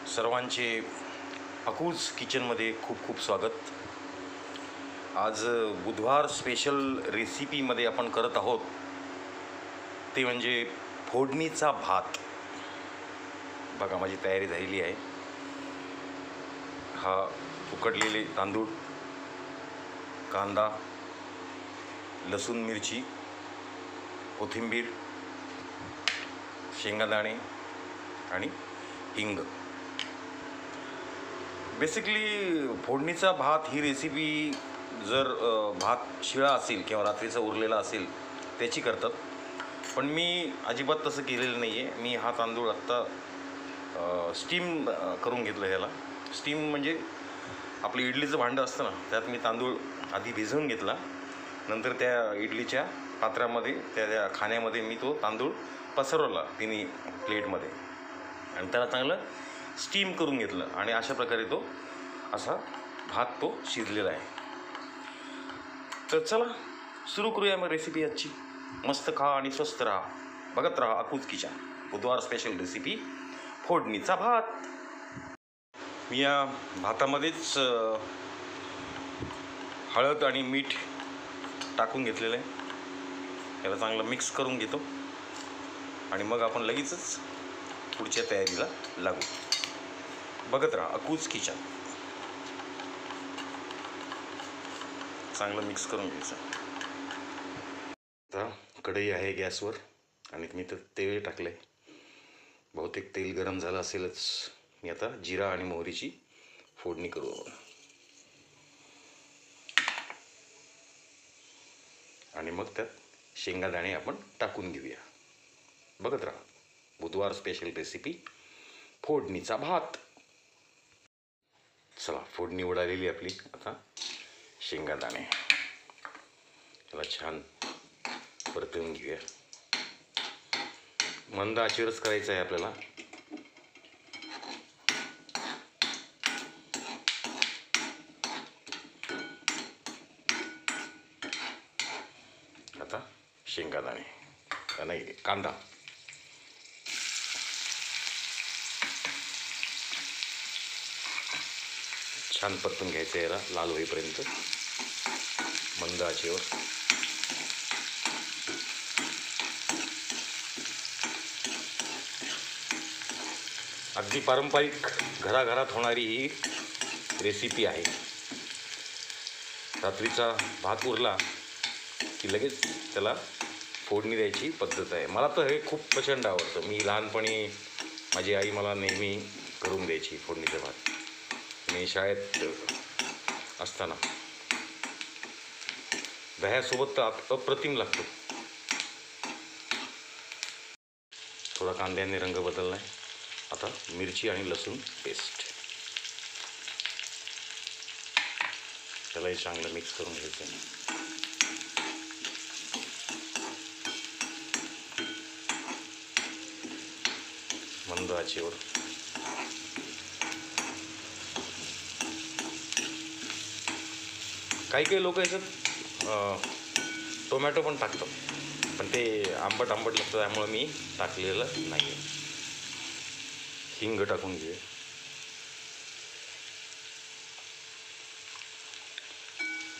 सर्वांचे अकूज किचनमध्ये खूप खूप स्वागत. आज बुधवार स्पेशल रेसिपीमध्ये आपण करत आहोत ते म्हणजे फोडणीचा भात. बघा माझी तयारी झालेली आहे. हा उकडलेले तांदूळ, कांदा, लसूण, मिरची, कोथिंबीर, शेंगादाणे आणि हिंग. बेसिकली फोडणीचा भात ही रेसिपी जर भात शिळा असेल किंवा रात्रीचा उरलेला असेल त्याची करतात, पण मी अजिबात तसं केलेलं नाही आहे. मी हा तांदूळ आत्ता स्टीम करून घेतलं. ह्याला स्टीम म्हणजे आपलं इडलीचं भांडं असतं ना, त्यात मी तांदूळ आधी भिजवून घेतला. नंतर त्या इडलीच्या पात्रामध्ये, त्या खाण्यामध्ये मी तो तांदूळ पसरवला तिन्ही प्लेटमध्ये आणि त्याला चांगलं स्टीम करून घेतलं आणि अशा प्रकारे तो असा भात तो शिजलेला आहे. तर चला सुरू करूया मग रेसिपी आजची. मस्त खा आणि स्वस्त राहा. बघत राहा अकूज किचन. बुधवार स्पेशल रेसिपी फोडणीचा भात. मी या भातामध्येच हळद आणि मीठ टाकून घेतलेलं आहे. याला चांगलं मिक्स करून घेतो आणि मग आपण लगेचच पुढच्या तयारीला लागू. बघत राहा अकूज किचन. चांगलं मिक्स करून घ्यायचं. आता कढई आहे गॅसवर आणि मी तर तेल टाकलं आहे. बहुतेक तेल गरम झालं असेलच. मी आता जिरा आणि मोहरीची फोडणी करू आणि मग त्यात शेंगादाणे आपण टाकून घेऊया. बघत राहा बुधवार स्पेशल रेसिपी फोडणीचा भात. चला फोडणी उडालेली आपली. आता शेंगादाणे त्याला छान परतवून घेऊया. मंद आचेवरच करायचं आहे आपल्याला. आता शेंगादाणे नाही, कांदा छान परतून घ्यायचं. याला लाल होईपर्यंत मंद आचेवर. अगदी पारंपरिक घराघरात होणारी ही रेसिपी आहे. रात्रीचा भात उरला की लगेच त्याला फोडणी द्यायची पद्धत आहे. मला तर हे खूप प्रचंड आवडतं. मी लहानपणी माझी आई मला नेहमी करून द्यायची फोडणीचा भात. मी शाळेत असताना दह्यासोबत तर अप्रतिम लागतो. थोडा कांद्याने रंग बदलला आहे. आता मिरची आणि लसूण पेस्ट त्यालाही चांगलं मिक्स करून घ्यायचं. मंद आचेवर. काही लोक याच्यात टोमॅटो पण टाकतात, पण ते आंबट लागतं, त्यामुळे मी टाकलेलं नाही आहे. हिंग टाकून घे.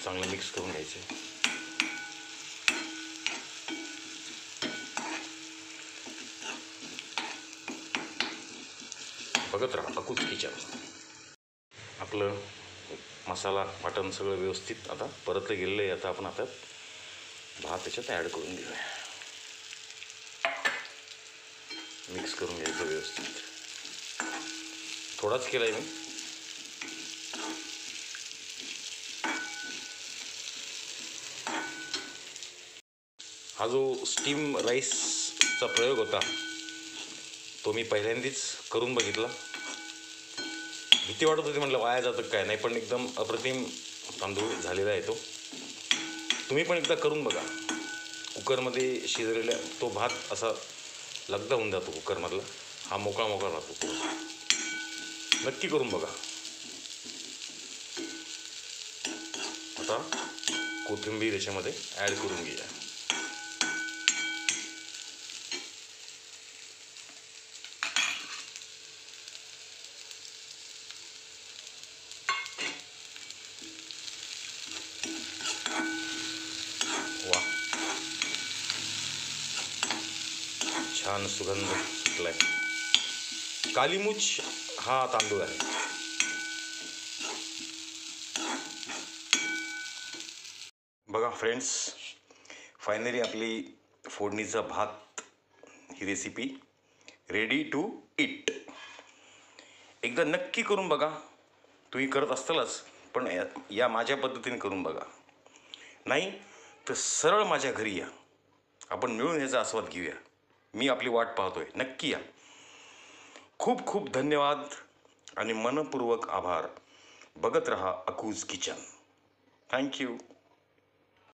चांगलं मिक्स करून घ्यायचं. बघत राहा अकूज किचन. आपलं मसाला वाटण सगळं व्यवस्थित आता परतलं गेलेलं आहे. आता आपण भात त्याच्यात ॲड करून घेऊया. मिक्स करून घ्यायचं व्यवस्थित. थोडाच केला आहे मी. हा जो स्टीम राईसचा प्रयोग होता तो मी पहिल्यांदाच करून बघितला. भीती वाटत होती, म्हटलं वाया जातं काय नाही, पण एकदम अप्रतिम तांदूळ झालेला आहे तो. तुम्ही पण एकदा करून बघा. कुकरमध्ये शिजलेला तो भात असा लगदा होऊन जातो कुकरमधला. हा मोकळा राहतो. नक्की करून बघा. आता कोथिंबीर याच्यामध्ये ॲड करून घ्या. छान सुगंध सुटलाय. कालीमुछ हा तांदूळ आहे. बघा फ्रेंड्स, फायनली आपली फोडणीचा भात ही रेसिपी रेडी टू इट. एकदा नक्की करून बघा. तुम्ही करत असतालच, पण या माझ्या पद्धतीने करून बघा. नाही तर सरळ माझ्या घरी या, आपण मिळून याचा आस्वाद घेऊया. मी आपली वाट पाहतोय, नक्की या. खूप खूप धन्यवाद आणि मनपूर्वक आभार. बघत रहा अकूज किचन. थँक्यू.